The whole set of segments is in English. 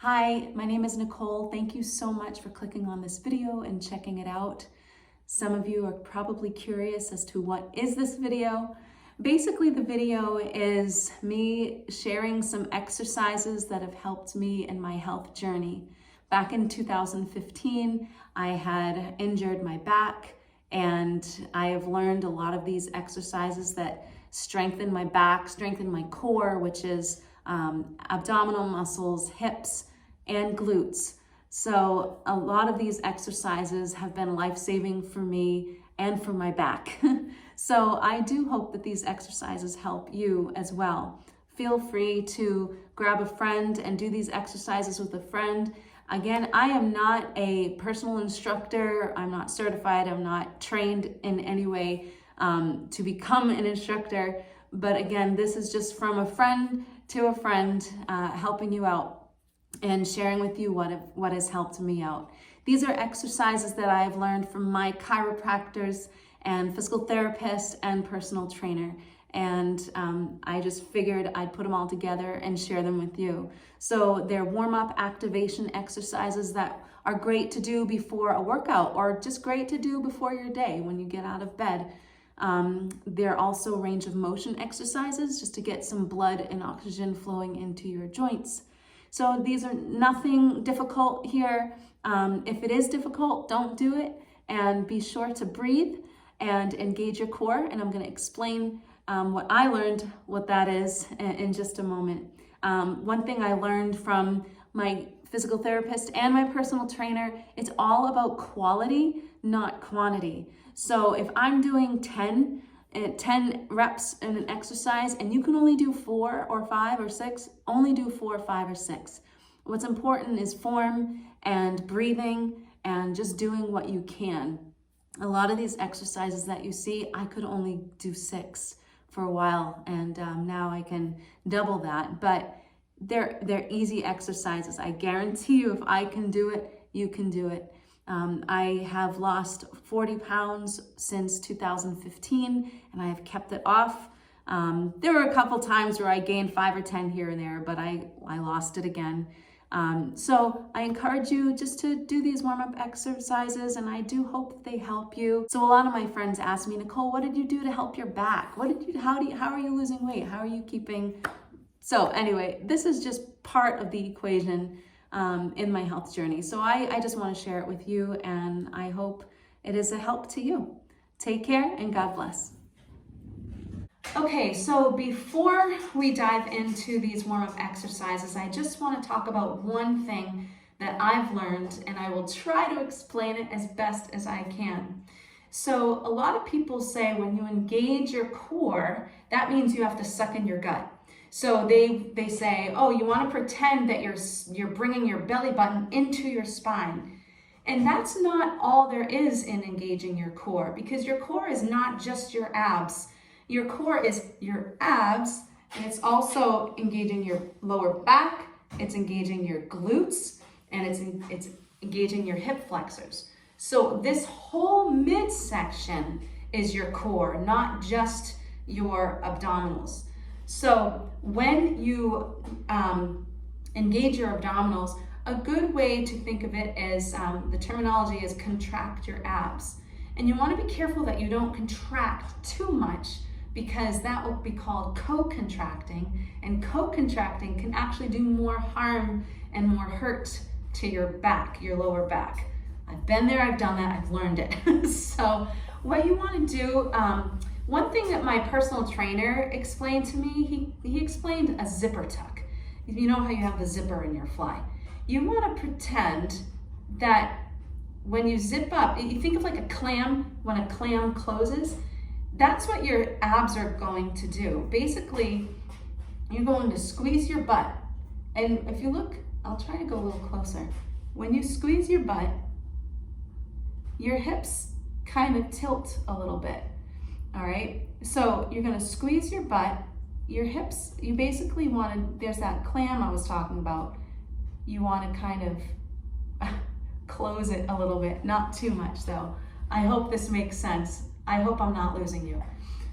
Hi, my name is Nicole. Thank you so much for clicking on this video and checking it out. Some of you are probably curious as to what is this video. Basically, the video is me sharing some exercises that have helped me in my health journey. Back in 2015, I had injured my back, and I have learned a lot of these exercises that strengthen my back, strengthen my core, which is abdominal muscles, hips, and glutes. So a lot of these exercises have been life-saving for me and for my back. So I do hope that these exercises help you as well. Feel free to grab a friend and do these exercises with a friend. Again, I am not a personal instructor. I'm not certified. I'm not trained in any way to become an instructor. But again, this is just from a friend to a friend, helping you out and sharing with you what has helped me out. These are exercises that I have learned from my chiropractors and physical therapist and personal trainer. And I just figured I'd put them all together and share them with you. So they're warm-up activation exercises that are great to do before a workout, or just great to do before your day when you get out of bed. They're also range of motion exercises just to get some blood and oxygen flowing into your joints. So these are nothing difficult here. If it is difficult, don't do it, and be sure to breathe and engage your core. And I'm going to explain what I learned, what that is, in just a moment. One thing I learned from my physical therapist and my personal trainer, it's all about quality, not quantity. So if I'm doing 10 reps in an exercise and you can only do 4 or 5 or 6, only do 4, 5, or 6. What's important is form and breathing and just doing what you can. A lot of these exercises that you see, I could only do 6 for a while, and now I can double that. But they're easy exercises. I guarantee you, if I can do it, you can do it. I have lost 40 pounds since 2015, and I have kept it off. There were a couple times where I gained 5 or 10 here and there, but I lost it again. So I encourage you just to do these warm-up exercises, and I do hope they help you. So a lot of my friends ask me, Nicole, what did you do to help your back? How are you losing weight? How are you keeping? So anyway, this is just part of the equation in my health journey. So I just want to share it with you, and I hope it is a help to you. Take care, and God bless. Okay, so before we dive into these warm-up exercises, I just want to talk about one thing that I've learned, and I will try to explain it as best as I can. So a lot of people say when you engage your core, that means you have to suck in your gut. So they say, oh, you want to pretend that you're bringing your belly button into your spine. And that's not all there is in engaging your core, because your core is not just your abs. Your core is your abs, and it's also engaging your lower back, it's engaging your glutes, and it's engaging your hip flexors. So this whole midsection is your core, not just your abdominals. So when you engage your abdominals, a good way to think of it is, the terminology is contract your abs. And you want to be careful that you don't contract too much, because that will be called co-contracting, and co-contracting can actually do more harm and more hurt to your back, your lower back. I've been there, I've done that, I've learned it. So what you want to do, one thing that my personal trainer explained to me, he explained a zipper tuck. You know how you have the zipper in your fly? You want to pretend that when you zip up, you think of like a clam, when a clam closes, that's what your abs are going to do. Basically, you're going to squeeze your butt. And if you look, I'll try to go a little closer. When you squeeze your butt, your hips kind of tilt a little bit. All right, so you're gonna squeeze your butt, your hips, you basically wanna, there's that clam I was talking about, you wanna kind of close it a little bit, not too much though. I hope this makes sense. I hope I'm not losing you.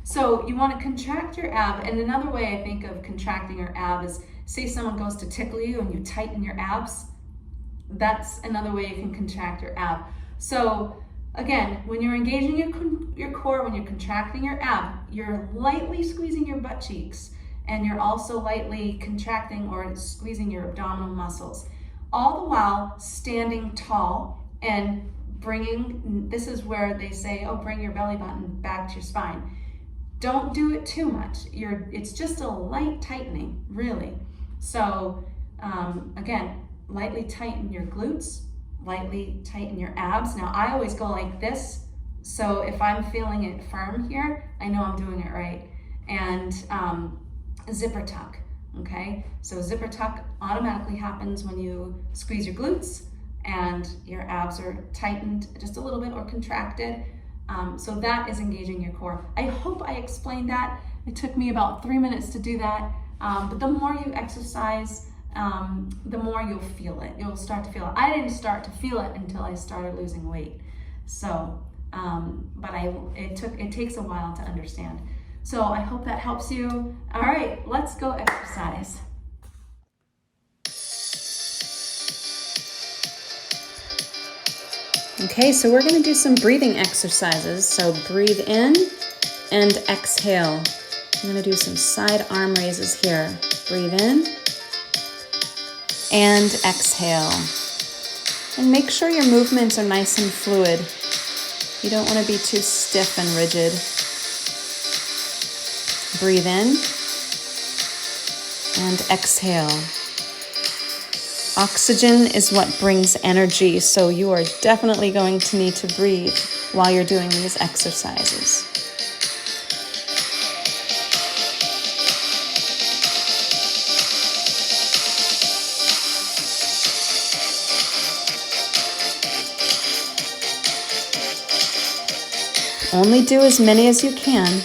So you want to contract your ab, and another way I think of contracting your ab is, say someone goes to tickle you and you tighten your abs. That's another way you can contract your ab. So again, when you're engaging your core, when you're contracting your ab, you're lightly squeezing your butt cheeks, and you're also lightly contracting or squeezing your abdominal muscles, all the while standing tall and bringing, this is where they say, oh, bring your belly button back to your spine. Don't do it too much. It's just a light tightening, really. So again, lightly tighten your glutes, lightly tighten your abs. Now I always go like this, so if I'm feeling it firm here, I know I'm doing it right. And zipper tuck, okay? So zipper tuck automatically happens when you squeeze your glutes and your abs are tightened just a little bit or contracted. So that is engaging your core. I hope I explained that. It took me about 3 minutes to do that, but the more you exercise, the more you'll feel it. You'll start to feel it. I didn't start to feel it until I started losing weight. So, but it takes a while to understand. So I hope that helps you. All right, let's go exercise. Okay, so we're going to do some breathing exercises. So breathe in and exhale. I'm going to do some side arm raises here. Breathe in and exhale. And make sure your movements are nice and fluid. You don't want to be too stiff and rigid. Breathe in and exhale. Oxygen is what brings energy, so you are definitely going to need to breathe while you're doing these exercises. Only do as many as you can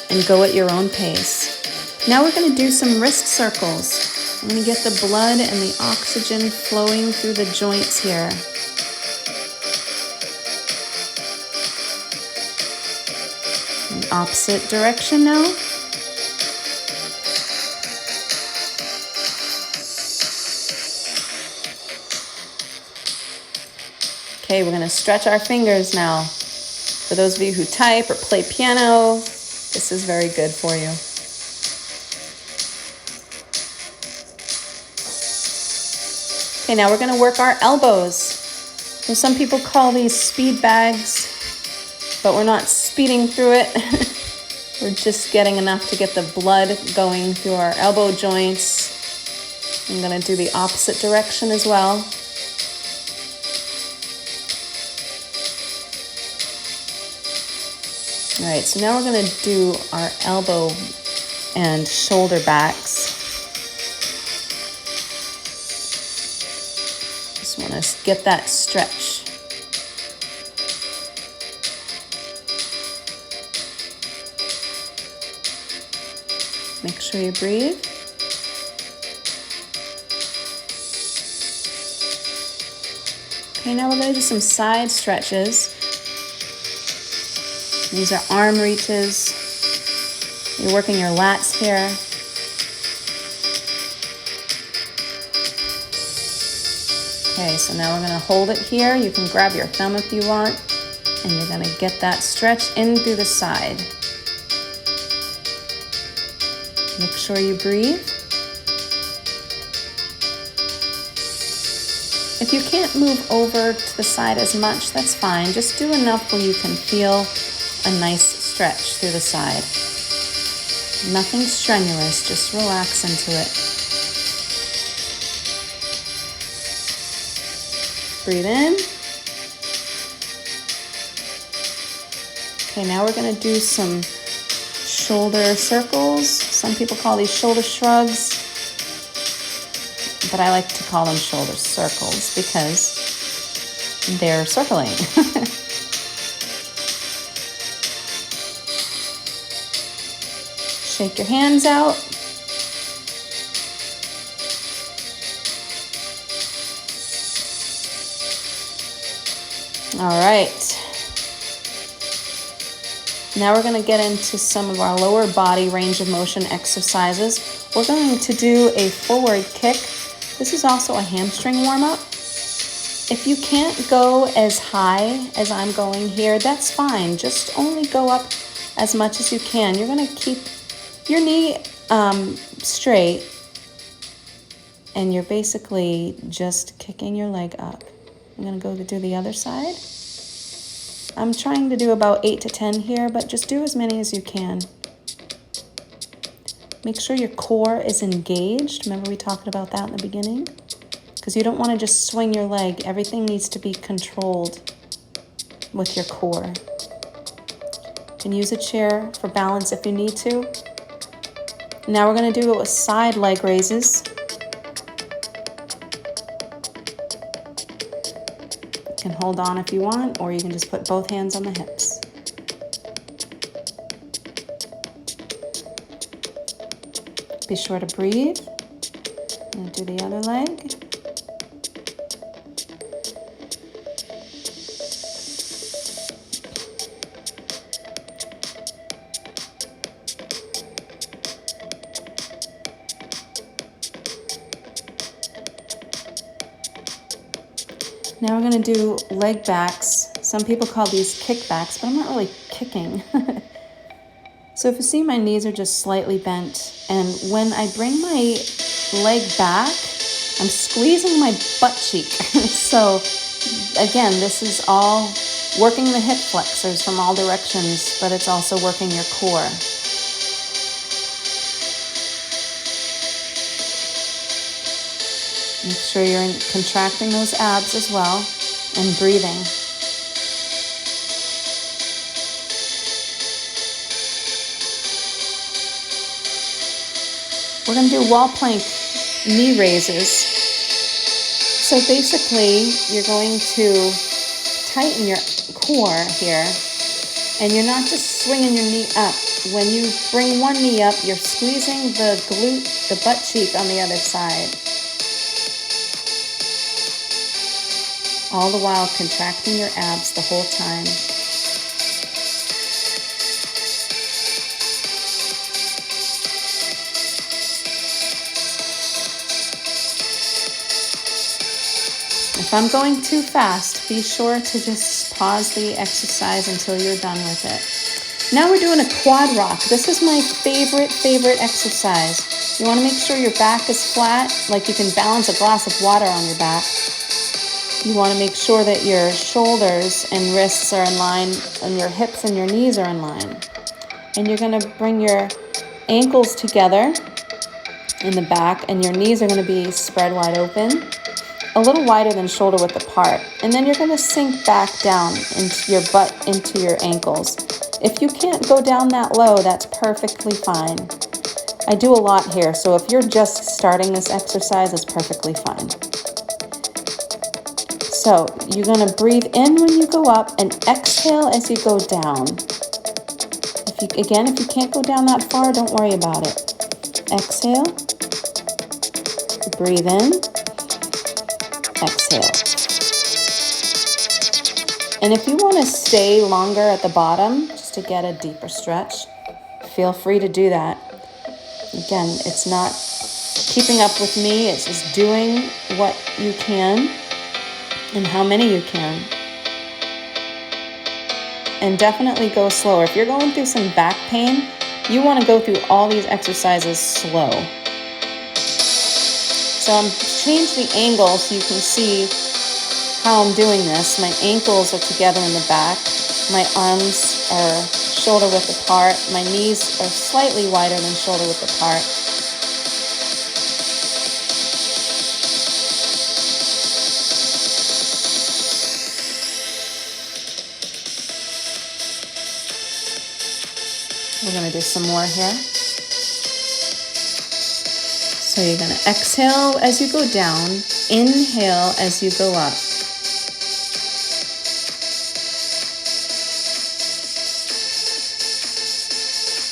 and go at your own pace. Now we're going to do some wrist circles. I'm going to get the blood and the oxygen flowing through the joints here. The opposite direction now. Okay, we're going to stretch our fingers now. For those of you who type or play piano, this is very good for you. Okay, now we're going to work our elbows. So some people call these speed bags, but we're not speeding through it. We're just getting enough to get the blood going through our elbow joints. I'm going to do the opposite direction as well. All right, so now we're going to do our elbow and shoulder backs. Just want to get that stretch. Make sure you breathe. Okay, now we're going to do some side stretches. These are arm reaches. You're working your lats here. Okay, so now we're going to hold it here. You can grab your thumb if you want, and you're going to get that stretch in through the side. Make sure you breathe. If you can't move over to the side as much, that's fine. Just do enough where you can feel a nice stretch through the side. Nothing strenuous, just relax into it. Breathe in. Okay, now we're going to do some shoulder circles. Some people call these shoulder shrugs, but I like to call them shoulder circles because they're circling. Shake your hands out. All right. Now we're going to get into some of our lower body range of motion exercises. We're going to do a forward kick. This is also a hamstring warm-up. If you can't go as high as I'm going here, that's fine. Just only go up as much as you can. You're going to keep your knee straight, and you're basically just kicking your leg up. I'm going to go to do the other side. I'm trying to do about 8 to 10 here, but just do as many as you can. Make sure your core is engaged. Remember we talked about that in the beginning? Because you don't want to just swing your leg. Everything needs to be controlled with your core. You can use a chair for balance if you need to. Now we're going to do it with side leg raises. You can hold on if you want, or you can just put both hands on the hips. Be sure to breathe. And do the other leg. Now we're going to do leg backs. Some people call these kickbacks, but I'm not really kicking. So if you see, my knees are just slightly bent, and when I bring my leg back, I'm squeezing my butt cheek. So again, this is all working the hip flexors from all directions, but it's also working your core. Make sure you're contracting those abs as well and breathing. We're going to do wall plank knee raises. So basically, you're going to tighten your core here, and you're not just swinging your knee up. When you bring one knee up, you're squeezing the glute, the butt cheek on the other side. All the while contracting your abs the whole time. If I'm going too fast, be sure to just pause the exercise until you're done with it. Now we're doing a quad rock. This is my favorite exercise. You want to make sure your back is flat, like you can balance a glass of water on your back. You want to make sure that your shoulders and wrists are in line, and your hips and your knees are in line. And you're going to bring your ankles together in the back, and your knees are going to be spread wide open, a little wider than shoulder width apart. And then you're going to sink back down into your butt, into your ankles. If you can't go down that low, that's perfectly fine. I do a lot here, so if you're just starting this exercise, it's perfectly fine. So you're going to breathe in when you go up and exhale as you go down. If you can't go down that far, don't worry about it. Exhale, breathe in, exhale. And if you want to stay longer at the bottom, just to get a deeper stretch, feel free to do that. Again, it's not keeping up with me, it's just doing what you can and how many you can. And definitely go slower. If you're going through some back pain, you want to go through all these exercises slow. So I'm changed the angle so you can see how I'm doing this. My ankles are together in the back. My arms are shoulder width apart. My knees are slightly wider than shoulder width apart. We're going to do some more here. So you're going to exhale as you go down, inhale as you go up.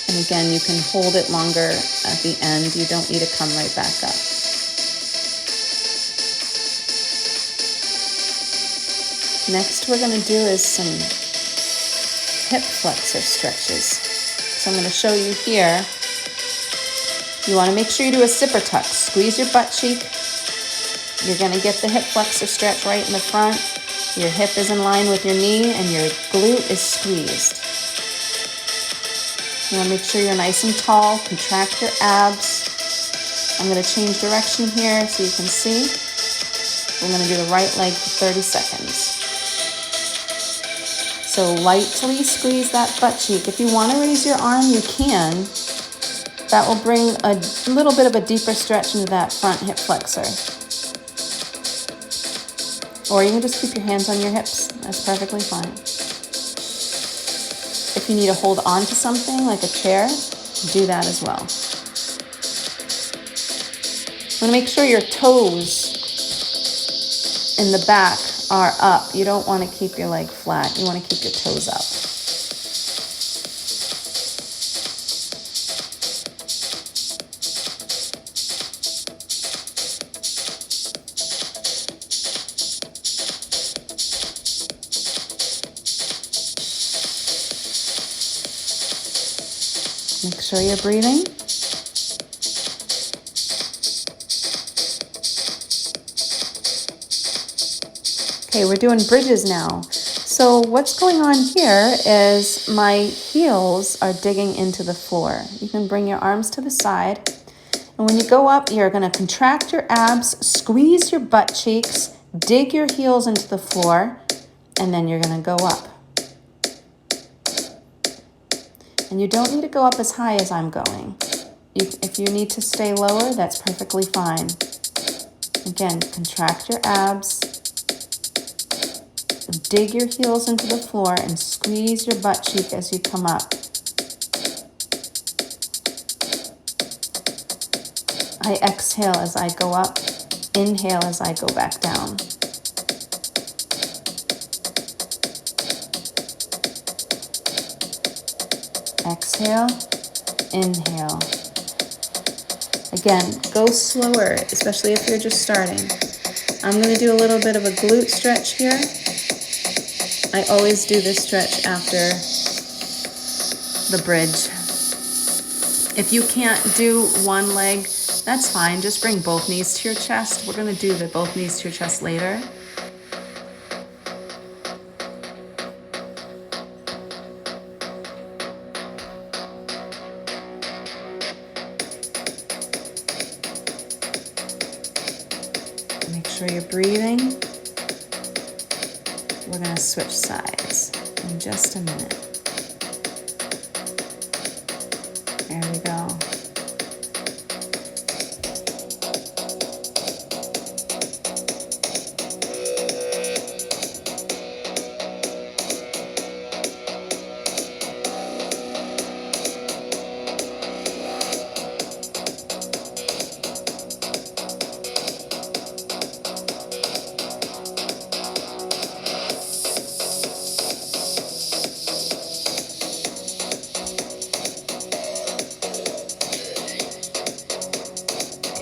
And again, you can hold it longer at the end. You don't need to come right back up. Next we're going to do is some hip flexor stretches. So I'm going to show you here. You want to make sure you do a zipper tuck. Squeeze your butt cheek. You're going to get the hip flexor stretch right in the front. Your hip is in line with your knee and your glute is squeezed. You want to make sure you're nice and tall. Contract your abs. I'm going to change direction here so you can see. We're going to do the right leg for 30 seconds. So lightly squeeze that butt cheek. If you want to raise your arm, you can. That will bring a little bit of a deeper stretch into that front hip flexor. Or you can just keep your hands on your hips. That's perfectly fine. If you need to hold on to something like a chair, do that as well. You want to make sure your toes in the back are up. You don't want to keep your leg flat. You want to keep your toes up. Make sure you're breathing. Okay, we're doing bridges now. So what's going on here is my heels are digging into the floor. You can bring your arms to the side. And when you go up, you're going to contract your abs, squeeze your butt cheeks, dig your heels into the floor, and then you're going to go up. And you don't need to go up as high as I'm going. If you need to stay lower, that's perfectly fine. Again, contract your abs, dig your heels into the floor, and squeeze your butt cheek as you come up. I exhale as I go up, inhale as I go back down. Exhale, inhale. Again, go slower, especially if you're just starting. I'm going to do a little bit of a glute stretch here. I always do this stretch after the bridge. If you can't do one leg, that's fine. Just bring both knees to your chest. We're going to do the both knees to your chest later. Make sure you're breathing. We're going to switch sides in just a minute. There we go.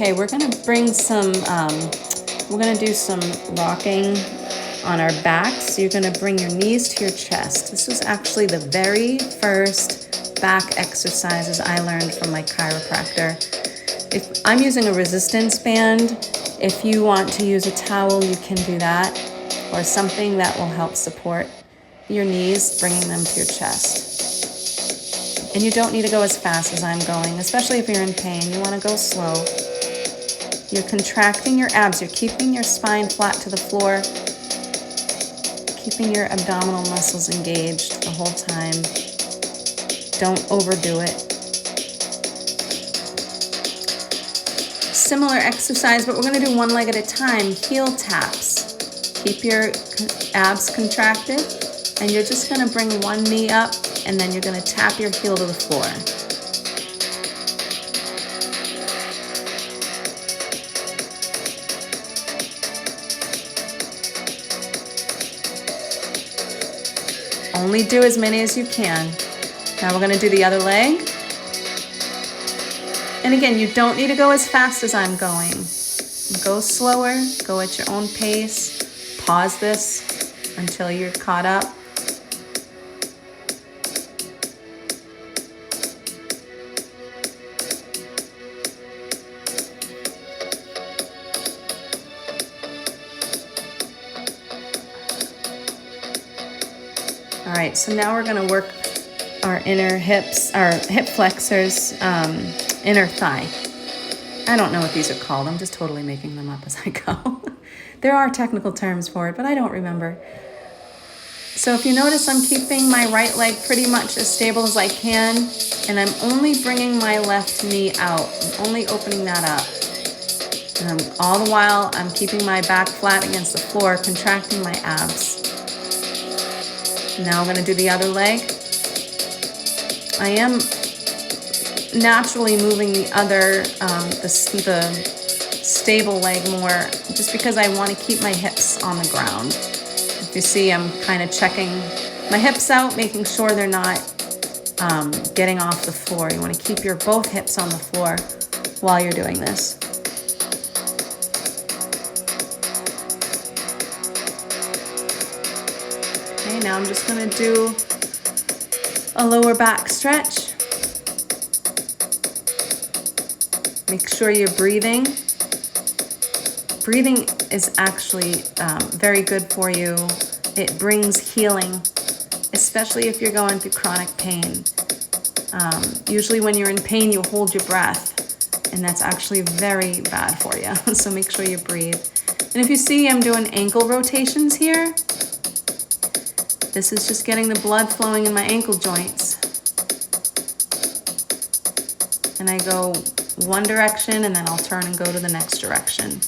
Okay, we're gonna bring some, we're gonna do some rocking on our backs. So you're gonna bring your knees to your chest. This was actually the very first back exercises I learned from my chiropractor. If I'm using a resistance band, if you want to use a towel, you can do that, or something that will help support your knees, bringing them to your chest. And you don't need to go as fast as I'm going, especially if you're in pain. You wanna go slow. You're contracting your abs. You're keeping your spine flat to the floor, keeping your abdominal muscles engaged the whole time. Don't overdo it. Similar exercise, but we're going to do one leg at a time. Heel taps. Keep your abs contracted, and you're just going to bring one knee up, and then you're going to tap your heel to the floor. Only do as many as you can. Now we're going to do the other leg. And again, you don't need to go as fast as I'm going. Go slower, go at your own pace. Pause this until you're caught up. right, so now we're gonna work our inner hips, our hip flexors, inner thigh. I don't know what these are called. I'm just totally making them up as I go. There are technical terms for it, but I don't remember. So if you notice, I'm keeping my right leg pretty much as stable as I can, and I'm only bringing my left knee out. I'm only opening that up. All the while, I'm keeping my back flat against the floor, contracting my abs. Now I'm gonna do the other leg. I am naturally moving the other, the stable leg more, just because I want to keep my hips on the ground. If you see, I'm kind of checking my hips out, making sure they're not getting off the floor. You want to keep your both hips on the floor while you're doing this. Okay, now I'm just going to do a lower back stretch. Make sure you're breathing. Breathing is actually very good for you. It brings healing, especially if you're going through chronic pain. Usually when you're in pain, you hold your breath, and that's actually very bad for you. So make sure you breathe. And if you see, I'm doing ankle rotations here. This is just getting the blood flowing in my ankle joints. And I go one direction, and then I'll turn and go to the next direction.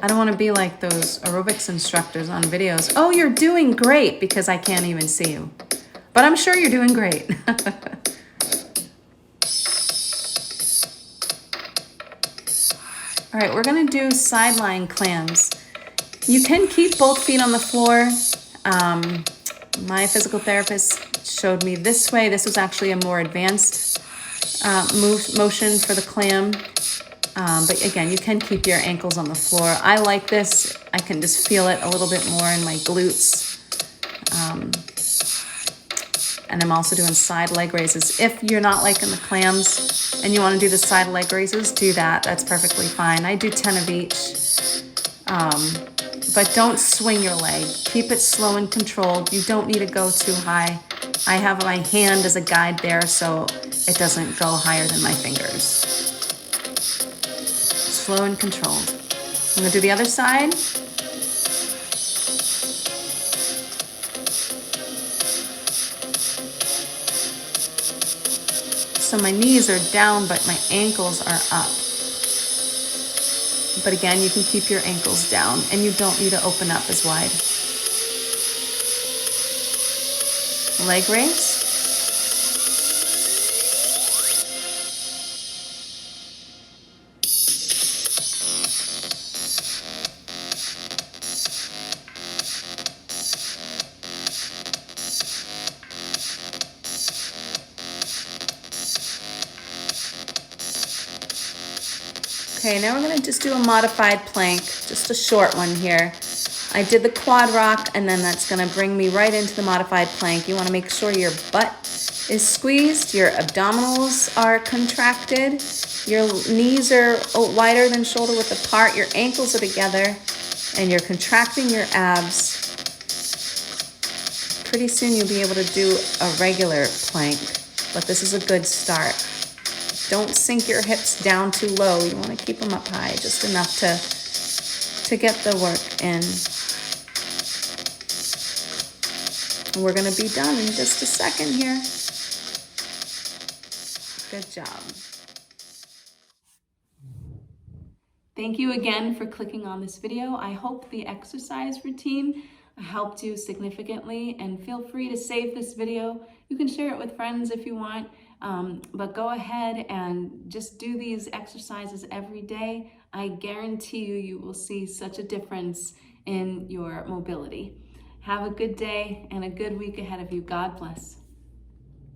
I don't want to be like those aerobics instructors on videos. Oh, you're doing great, because I can't even see you. But I'm sure you're doing great. All right, we're gonna do sideline clams. You can keep both feet on the floor. My physical therapist showed me this way. This was actually a more advanced motion for the clam. But again, you can keep your ankles on the floor. I like this. I can just feel it a little bit more in my glutes. And I'm also doing side leg raises. If you're not liking the clams and you want to do the side leg raises, do that. That's perfectly fine. I do 10 of each. But don't swing your leg. Keep it slow and controlled. You don't need to go too high. I have my hand as a guide there, so it doesn't go higher than my fingers. Slow and controlled. I'm gonna do the other side. So my knees are down, but my ankles are up. But again, you can keep your ankles down, and you don't need to open up as wide. Leg raise. Okay, now we're gonna just do a modified plank, just a short one here. I did the quad rock, and then that's gonna bring me right into the modified plank. You wanna make sure your butt is squeezed, your abdominals are contracted, your knees are wider than shoulder width apart, your ankles are together, and you're contracting your abs. Pretty soon you'll be able to do a regular plank, but this is a good start. Don't sink your hips down too low. You want to keep them up high, just enough to get the work in. We're going to be done in just a second here. Good job. Thank you again for clicking on this video. I hope the exercise routine helped you significantly, and feel free to save this video. You can share it with friends if you want. But go ahead and just do these exercises every day. I guarantee you will see such a difference in your mobility. Have a good day and a good week ahead of you. God bless.